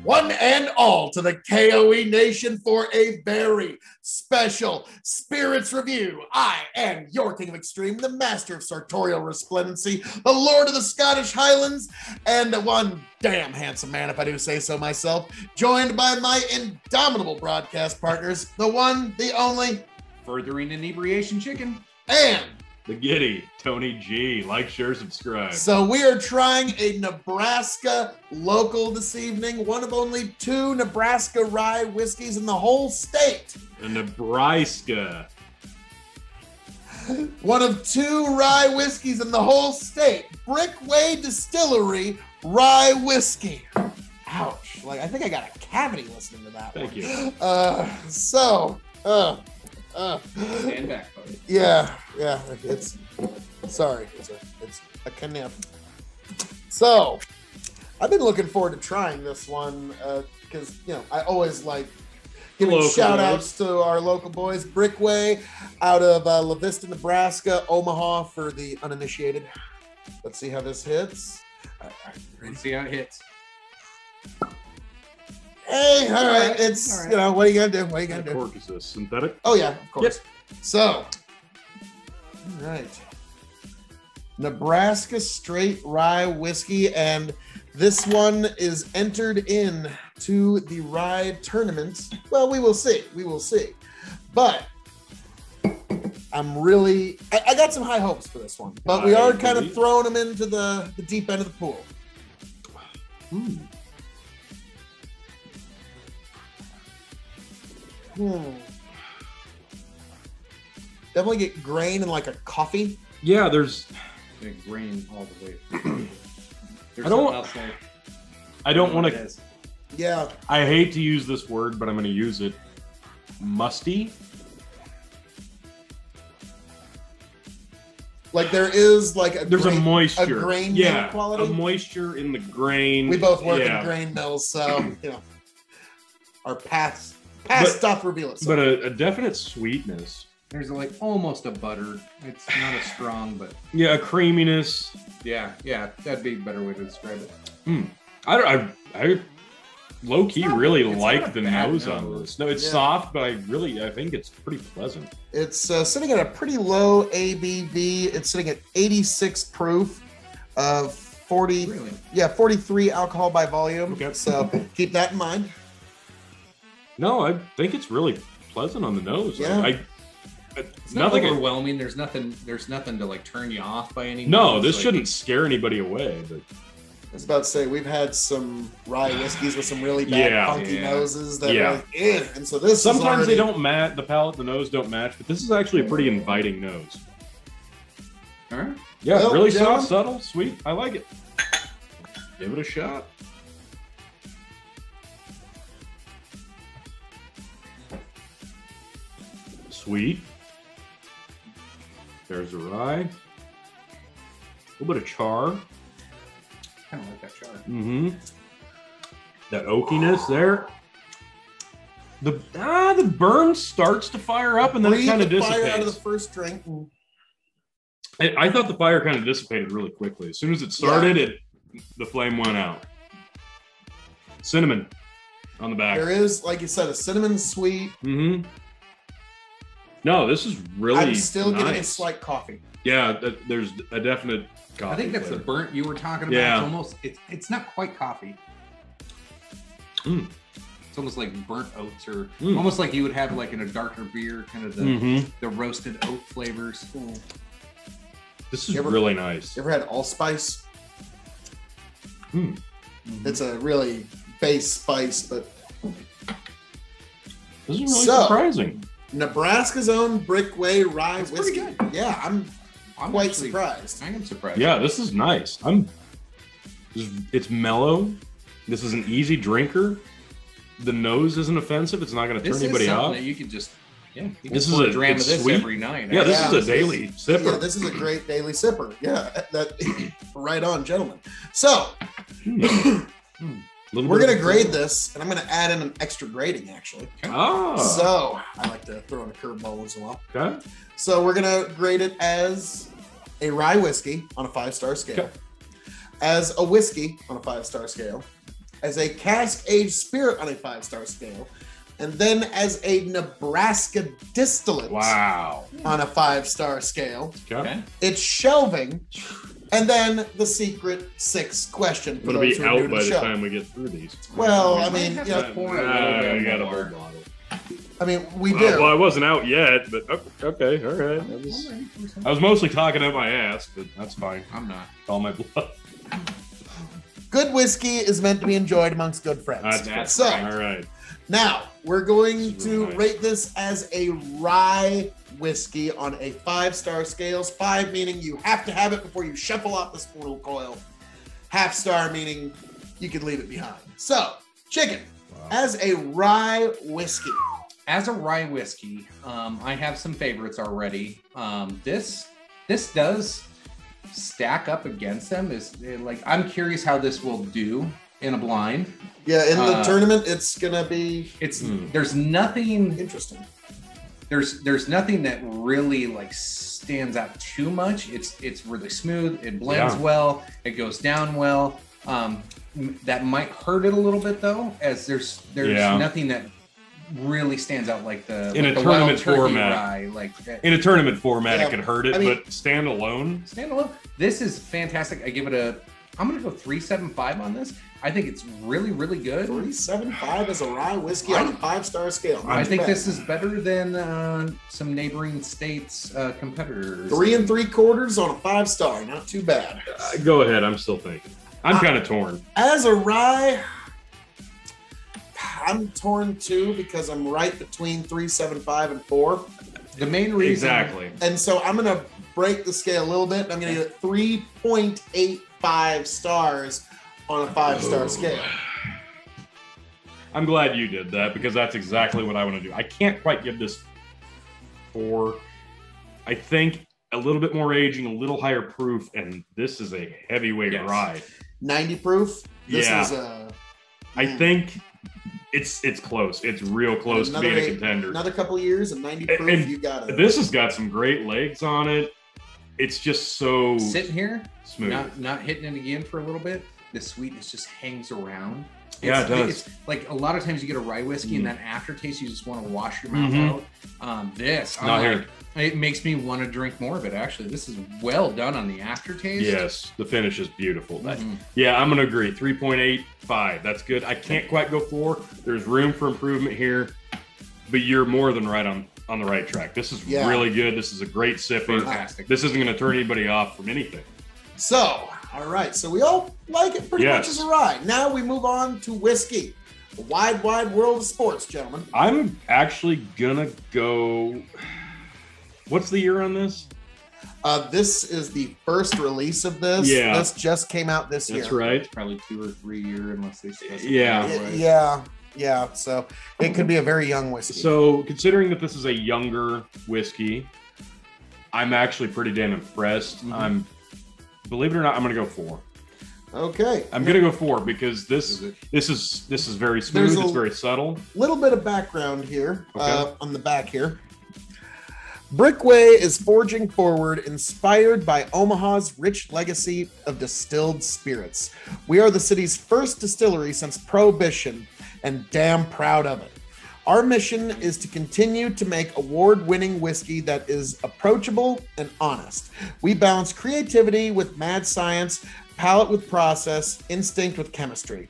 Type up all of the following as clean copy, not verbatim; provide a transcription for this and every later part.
one and all to the K.O.E Nation for a very special Spirits review. I am your King of Extreme, the master of sartorial resplendency, the Lord of the Scottish Highlands, and one damn handsome man, if I do say so myself, joined by my indomitable broadcast partners, the one, the only, Furthering Inebriation Chicken, and the Giddy, Tony G. Like, share, subscribe. So we are trying a Nebraska local this evening, one of only 2 Nebraska rye whiskeys in the whole state. The Nebraska. One of 2 rye whiskeys in the whole state. Brickway Distillery Rye Whiskey. Ouch. Like, I think I got a cavity listening to that Thank one. you. Stand back, buddy. Yeah, it's sorry, it's a kniff. So, I've been looking forward to trying this one because I always like giving shout outs to our local boys. Brickway out of La Vista, Nebraska, Omaha for the uninitiated. Let's see how this hits. All right, Let's see how it hits. Hey, all right. It's all right. What are you gonna do? What are you gonna What do? cork is this? Synthetic? Oh yeah, of course. Yep. So, all right, Nebraska straight rye whiskey, and this one is entered in to the rye tournament. Well, we will see. We will see. But I'm really, I got some high hopes for this one. But we are kind of throwing them into the deep end of the pool. Definitely get grain and like a coffee. Yeah, there's. Grain all the way. I don't want to. Yeah. I hate to use this word, but I'm going to use it. Musty. Like there is like a there's grain, a moisture, a grain yeah, quality. a moisture in the grain. We both work in grain mills, so our past stuff reveal itself. But a definite sweetness. There's like almost a butter. It's not as strong, but yeah, a creaminess. Yeah, that'd be a better way to describe it. I low key really like the nose on this. No, it's soft, but I think it's pretty pleasant. It's sitting at a pretty low ABV. It's sitting at 86 proof of 43 alcohol by volume. Okay. So keep that in mind. No, I think it's really pleasant on the nose. Yeah. It's not overwhelming. There's nothing to like turn you off by any means. No, this shouldn't scare anybody away. But I was about to say we've had some rye whiskeys with some really bad funky noses that are like, and so this sometimes they don't match. The palate, the nose don't match, but this is actually a pretty inviting nose. All right. Yeah, well, really John, soft, subtle, sweet. I like it. Give it a shot. Sweet. There's the rye. A little bit of char. Kind of like that char. Mm-hmm. That oakiness there. The burn starts to fire up and then it kind of dissipates. Fire out of the first drink. I thought the fire kind of dissipated really quickly. As soon as it started, the flame went out. Cinnamon on the back. There is, like you said, a cinnamon sweet. Mm-hmm. No, this is really I'm still nice. getting a slight coffee. Yeah, there's a definite coffee I think that's flavor. the burnt you were talking about. Yeah. It's almost it's not quite coffee. It's almost like burnt oats or almost like you would have like in a darker beer, kind of the roasted oat flavors. This is really nice. You ever had allspice? It's a really base spice, but this is really surprising. Nebraska's own Brickway Rye Whiskey. Pretty good. Yeah, I'm quite surprised. I am surprised. Yeah, this is nice. It's mellow. This is an easy drinker. The nose isn't offensive. It's not going to turn anybody off. That you could just this is a dram of this sweet. Every night. Yeah, this is a daily sipper. Yeah, this is a great daily sipper. Yeah, that right on, gentlemen. So we're going to grade this, and I'm going to add in an extra grading, actually. Oh. So I like to throw in a curveball once in a while. Okay. So we're going to grade it as a rye whiskey on a 5-star scale, as a whiskey on a 5-star scale, as a cask-aged spirit on a 5-star scale, and then as a Nebraska distillate Wow. on a 5-star scale. Okay. It's shelving, and then the secret 6th question. It'll be out by the time we get through these. Well, I mean, you know, You got a whole bottle. I mean, we do. Well, I wasn't out yet, but okay, all right. I was mostly talking out my ass, but that's fine. I'm not. Call my bluff. Good whiskey is meant to be enjoyed amongst good friends. That's so, all right. now we're going to nice. rate this as a rye whiskey on a 5-star scales. 5 meaning you have to have it before you shuffle off the spool coil. Half star meaning you can leave it behind. So, Chicken, as a rye whiskey. As a rye whiskey, I have some favorites already. This does stack up against them. I'm curious how this will do in a blind. Yeah, in the tournament, it's gonna be. There's nothing interesting. There's nothing that really like stands out too much. It's really smooth. It blends well. It goes down well. That might hurt it a little bit though, as there's nothing that really stands out like the in like a the tournament wild turkey format. rye, In a tournament format, Yeah, it could hurt it, I mean- but standalone. This is fantastic. I'm gonna go 3.75 on this. I think it's really, really good. 3.75 as a rye whiskey on a 5-star scale. I think this is better than some neighboring states' competitors. 3 3/4 on a 5-star. Not too bad. Go ahead. I'm still thinking. I'm kind of torn. As a rye, I'm torn too because I'm right between 3.75 and 4. The main reason, Exactly. And so I'm going to break the scale a little bit. I'm going to get 3.85 stars on a 5-star scale. I'm glad you did that because that's exactly what I want to do. I can't quite give this 4. I think a little bit more aging, a little higher proof, and this is a heavyweight rye. 90 proof. This is I think it's close. It's real close to being a contender. Another couple of years and 90 proof, And you got it. This has got some great legs on it. It's just so sitting here, smooth. not hitting it again for a little bit. The sweetness just hangs around. Yeah, it does. It's like a lot of times you get a rye whiskey and that aftertaste, you just want to wash your mouth out. It makes me want to drink more of it. Actually, this is well done on the aftertaste. Yes, the finish is beautiful. Yeah, I'm gonna agree. 3.85. That's good. I can't quite go 4. There's room for improvement here, but you're more than right on the right track. This is really good. This is a great sipper. Fantastic. This isn't gonna turn anybody off from anything. So, all right. So we all like it pretty much as a rye. Now we move on to whiskey. The wide, wide world of sports, gentlemen. I'm actually gonna go. What's the year on this? This is the first release of this. Yeah. This just came out this year. That's right. It's probably 2 or 3 year unless they specify. Yeah. So it could be a very young whiskey. So considering that this is a younger whiskey, I'm actually pretty damn impressed. Believe it or not, I'm gonna go 4. Okay. I'm gonna go 4 because this is very smooth. It's very subtle. Little bit of background here on the back here. Brickway is forging forward, inspired by Omaha's rich legacy of distilled spirits. We are the city's first distillery since Prohibition, and damn proud of it. Our mission is to continue to make award-winning whiskey that is approachable and honest. We balance creativity with mad science, palate with process, instinct with chemistry.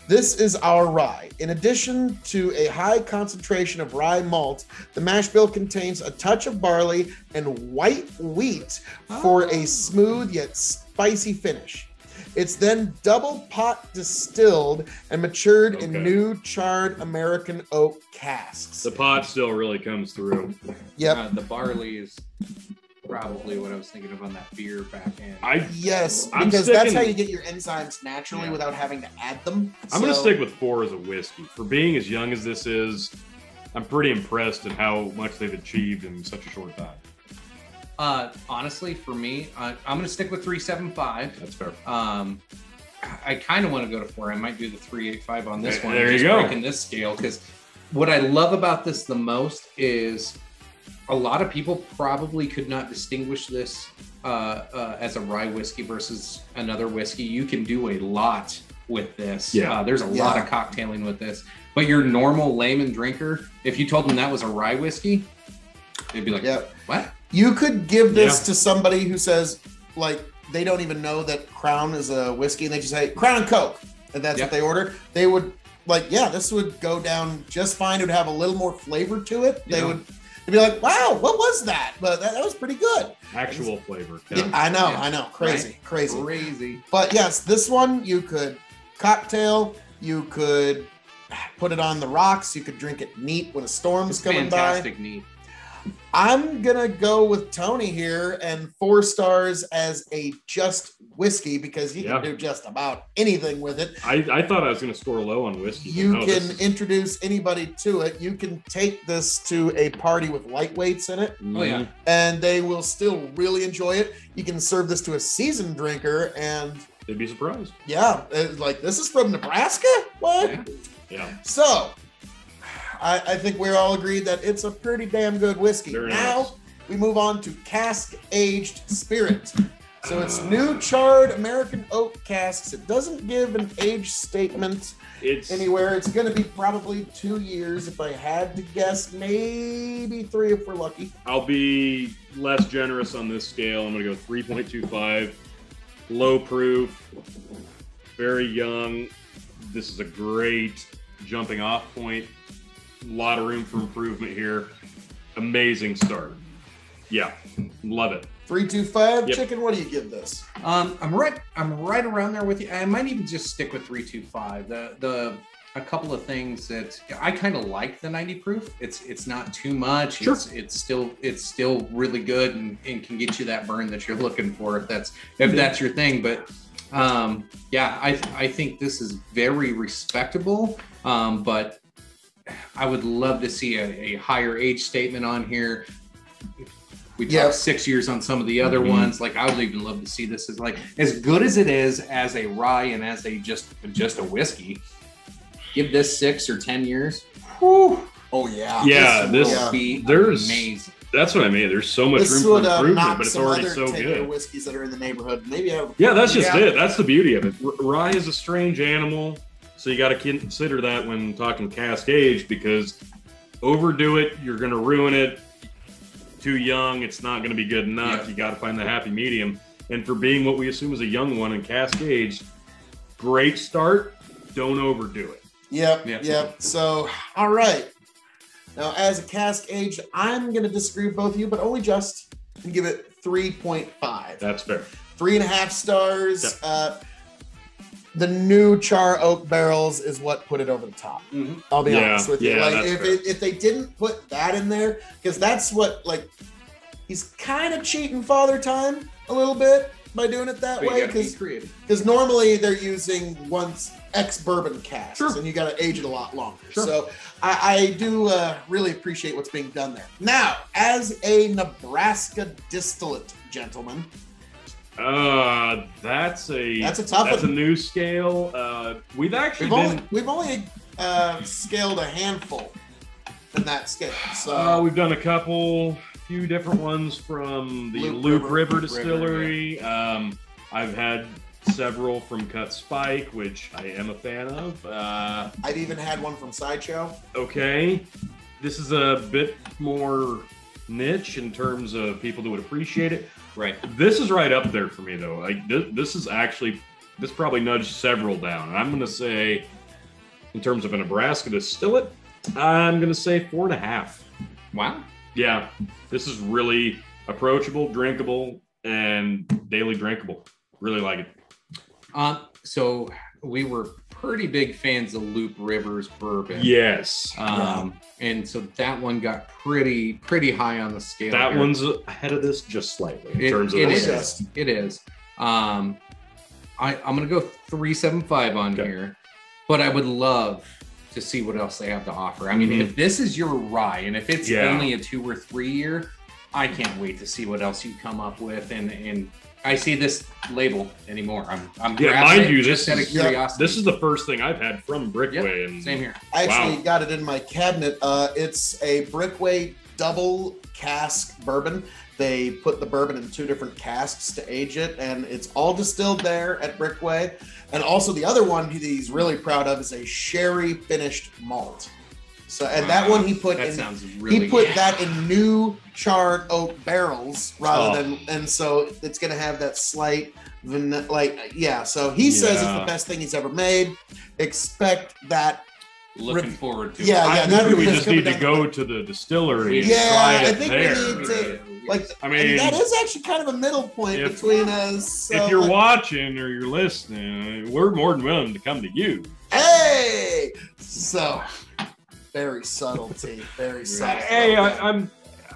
This is our rye. In addition to a high concentration of rye malt, the mash bill contains a touch of barley and white wheat for a smooth yet spicy finish. It's then double pot distilled and matured in new charred American oak casks. The pot still really comes through. Yep. The barley is probably what I was thinking of on that beer back end. Because that's how you get your enzymes naturally without having to add them. I'm going to stick with 4 as a whiskey. For being as young as this is, I'm pretty impressed at how much they've achieved in such a short time. Honestly, for me, I'm going to stick with 3.75. That's fair. I kind of want to go to 4. I might do the 3.85 on this one. There you go. Breaking this scale, because what I love about this the most is a lot of people probably could not distinguish this as a rye whiskey versus another whiskey. You can do a lot with this. Yeah. There's a lot of cocktailing with this. But your normal layman drinker, if you told them that was a rye whiskey, they'd be like, what? You could give this to somebody who says, like, they don't even know that Crown is a whiskey, and they just say, Crown and Coke, and that's what they order. They would, like, this would go down just fine. It would have a little more flavor to it. They'd be like, wow, what was that? But that was pretty good. Actual flavor. I know. Crazy. But yes, this one you could cocktail, you could put it on the rocks, you could drink it neat when a storm's coming by. Fantastic neat. I'm gonna go with Tony here and 4 stars as a just whiskey, because you can do just about anything with it. I thought I was gonna score low on whiskey. You can introduce anybody to it. You can take this to a party with lightweights in it. Oh yeah. And they will still really enjoy it. You can serve this to a seasoned drinker and they'd be surprised. Yeah, like, this is from Nebraska? What? Yeah. So I think we're all agreed that it's a pretty damn good whiskey. Now we move on to cask-aged spirit. So it's new charred American oak casks. It doesn't give an age statement anywhere. It's going to be probably 2 years. If I had to guess, maybe 3 if we're lucky. I'll be less generous on this scale. I'm going to go 3.25. Low proof, very young. This is a great jumping off point. A lot of room for improvement here. Amazing start. Yeah, love it. 3.25. Chicken, what do you give this? I'm right around there with you. I might even just stick with 3.25. A couple of things that I kind of like the 90 proof. It's not too much. Sure. It's still really good and can get you that burn that you're looking for if that's your thing. But I think this is very respectable. But I would love to see a higher age statement on here. We talked 6 years on some of the other ones. Like, I would even love to see this as as good as it is as a rye and as just a whiskey. Give this 6 or 10 years. Whew. Oh yeah. Yeah, this will be amazing. That's what I mean. There's so much room for improvement, but it's already so good. Whiskeys that are in the neighborhood. Maybe that's just it. That's the beauty of it. Rye is a strange animal, so you got to consider that when talking cask age, because overdo it, you're going to ruin it. Too young, it's not going to be good enough. You got to find the happy medium. And for being what we assume is a young one in cask age, great start. Don't overdo it. Yep. So, all right. Now, as a cask age, I'm going to disagree with both of you, but only just, and give it 3.5. That's fair. 3.5 stars. The new char oak barrels is what put it over the top. I'll be honest with you. Like, if they didn't put that in there, because that's what, like, he's kind of cheating Father Time a little bit by doing it that way. Because normally they're using ex-bourbon casks, and you got to age it a lot longer. So I do really appreciate what's being done there. Now, as a Nebraska distillate, gentlemen, that's a tough one. That's a new scale. We've only scaled a handful in that scale. So we've done a few different ones from the Loop River Distillery. I've had several from Cut Spike, which I am a fan of. I've even had one from Sideshow. Okay, this is a bit more niche in terms of people that would appreciate it. Right. This is right up there for me, though. Like, this probably nudged several down. And I'm going to say, in terms of a Nebraska distillate, I'm going to say 4.5. Wow. Yeah. This is really approachable, drinkable, and daily drinkable. Really like it. So we were pretty big fans of Loop River's bourbon. Yes. And so that one got pretty high on the scale. That one's ahead of this just slightly in terms of the It is. I'm going to go 3.75 on here, but I would love to see what else they have to offer. I mean, if this is your rye, and if it's only a 2 or 3 year, I can't wait to see what else you come up with. And I see this label anymore. I'm mind you, just out of curiosity. This is the first thing I've had from Brickway. And same here. I actually got it in my cabinet. It's a Brickway double cask bourbon. They put the bourbon in 2 different casks to age it, and it's all distilled there at Brickway. And also the other one he's really proud of is a sherry finished malt. So, and that one he put that in new charred oak barrels rather than, and so it's going to have that slight so he says it's the best thing he's ever made. Expect that. Looking forward to it. Maybe we just need to go to the distillery and try it I think there. We need to, that is actually kind of a middle point between us. So if you're watching or you're listening, we're more than willing to come to you. Hey! So, very subtlety, very subtle. Hey,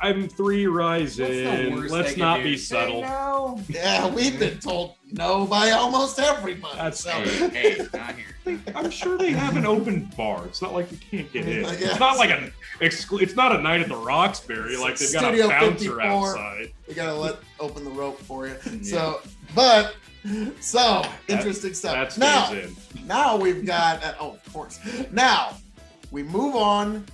I'm 3 ryes in. Let's not be subtle. No. Yeah, we've been told no by almost everybody. Hey, not here. I'm sure they have an open bar. It's not like you can't get in. Yes. It's not like it's not a night at the Roxbury. Like they've got Studio a bouncer 54. outside. We gotta open the rope for you. Yeah. Interesting stuff. That now we've got. Of course. Now we move on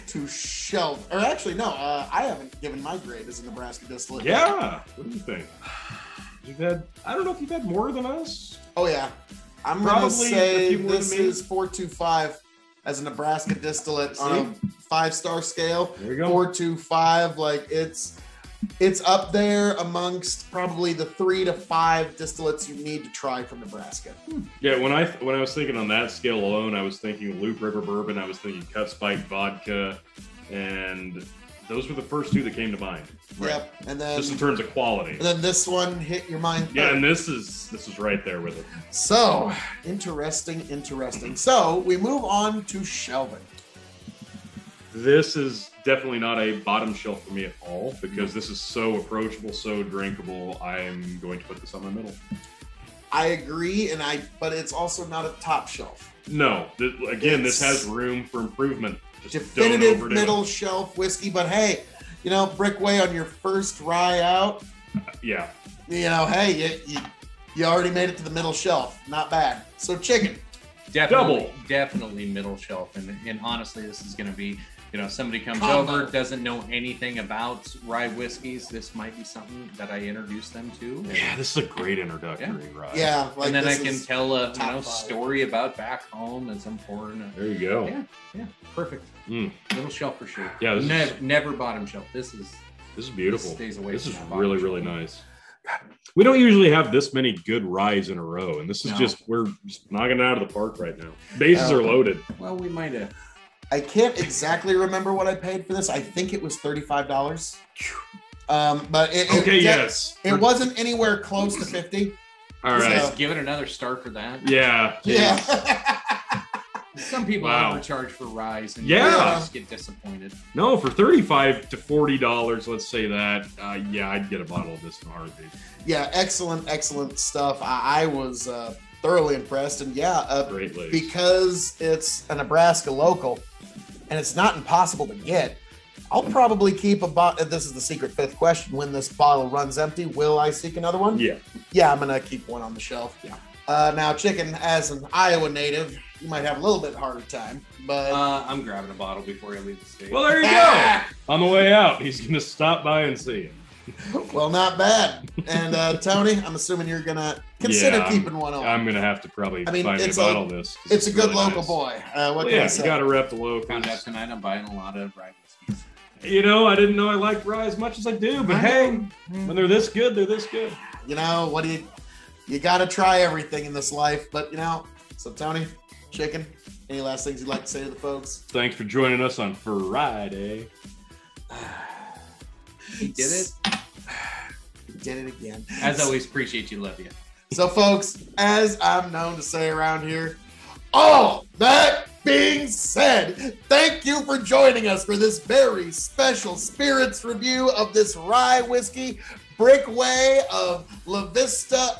to shelf. Or actually, no. I haven't given my grade as a Nebraska distillate. Yeah. What do you think? I don't know if you've had more than us. Oh yeah. I'm gonna say this is 4.25 as a Nebraska distillate on a 5-star scale. There you go. 4.25, like it's up there amongst probably the 3 to 5 distillates you need to try from Nebraska. Yeah, when I was thinking on that scale alone, I was thinking Loop River Bourbon, I was thinking Cut Spike Vodka, and those were the first 2 that came to mind. Right. Yep, and then just in terms of quality. And then this one hit your mind. Yeah, and this is right there with it. So interesting. So we move on to shelving. This is definitely not a bottom shelf for me at all because this is so approachable, so drinkable. I'm going to put this on my middle. I agree, but it's also not a top shelf. No, this has room for improvement. Just definitive middle shelf whiskey, but hey, Brickway on your first rye out. Yeah. Hey, you already made it to the middle shelf. Not bad. So chicken. Definitely middle shelf. And honestly, this is going to be, somebody comes over, doesn't know anything about rye whiskeys. This might be something that I introduce them to. Yeah, this is a great introductory rye. Yeah. And then I can tell a story about back home as I'm pouring. There you go. Yeah. Perfect. Middle shelf for sure. Yeah. Never bottom shelf. This is beautiful. This stays away. This is really, really nice. We don't usually have this many good ryes in a row, and this is we're just knocking it out of the park right now. Bases are loaded. Well, we might have. I can't exactly remember what I paid for this. I think it was $35. But it wasn't anywhere close to 50. All right, so, give it another star for that. Yeah. Some people overcharge for ryes and just get disappointed. No, for $35 to $40, let's say that. I'd get a bottle of this in a heartbeat. Yeah, excellent stuff. I was thoroughly impressed, and great because it's a Nebraska local, and it's not impossible to get. I'll probably keep a bottle. This is the secret 5th question. When this bottle runs empty, will I seek another one? Yeah. Yeah, I'm gonna keep one on the shelf. Yeah. Now, chicken, as an Iowa native, you might have a little bit harder time, but I'm grabbing a bottle before I leave the state. Well, there you go. On the way out, he's gonna stop by and see him. Well, not bad. And Tony, I'm assuming you're gonna consider keeping one on. I'm gonna have to probably find a bottle of this. It's a good local boy. What can I say? You gotta rep the locals. Found out tonight I'm buying a lot of rye whiskeys. I didn't know I liked rye as much as I do, but hey, when they're this good, they're this good. What do you got to try everything in this life, but so Tony, chicken, any last things you'd like to say to the folks? Thanks for joining us on Friday. He did it. He did it again. As always, appreciate you, love you. So folks, as I'm known to say around here, all that being said, thank you for joining us for this very special spirits review of this rye whiskey, Brickway of La Vista,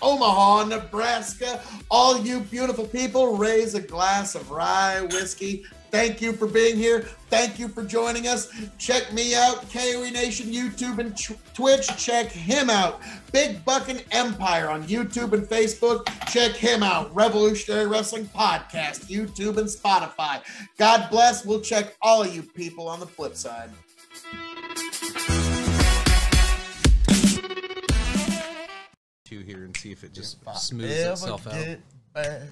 Omaha, Nebraska. All you beautiful people, raise a glass of rye whiskey. Thank you for being here. Thank you for joining us. Check me out, K.O.E Nation, YouTube and Twitch. Check him out. Big Buckin' Empire on YouTube and Facebook. Check him out. Revolutionary Wrestling Podcast, YouTube and Spotify. God bless. We'll check all of you people on the flip side. 2 here and see if it just smooths itself out. Get back,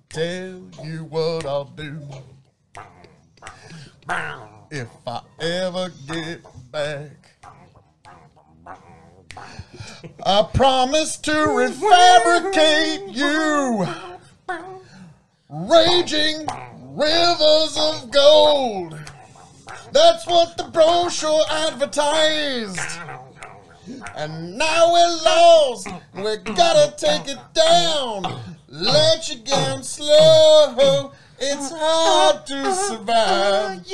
tell you what I'll do. If I ever get back, I promise to refabricate you, raging rivers of gold. That's what the brochure advertised. And now we're lost. We gotta take it down. Let you get slow. It's hard to survive.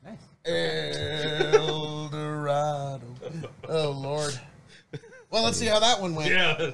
Nice. El Dorado. Oh, Lord. Well, let's see how that one went. Yeah,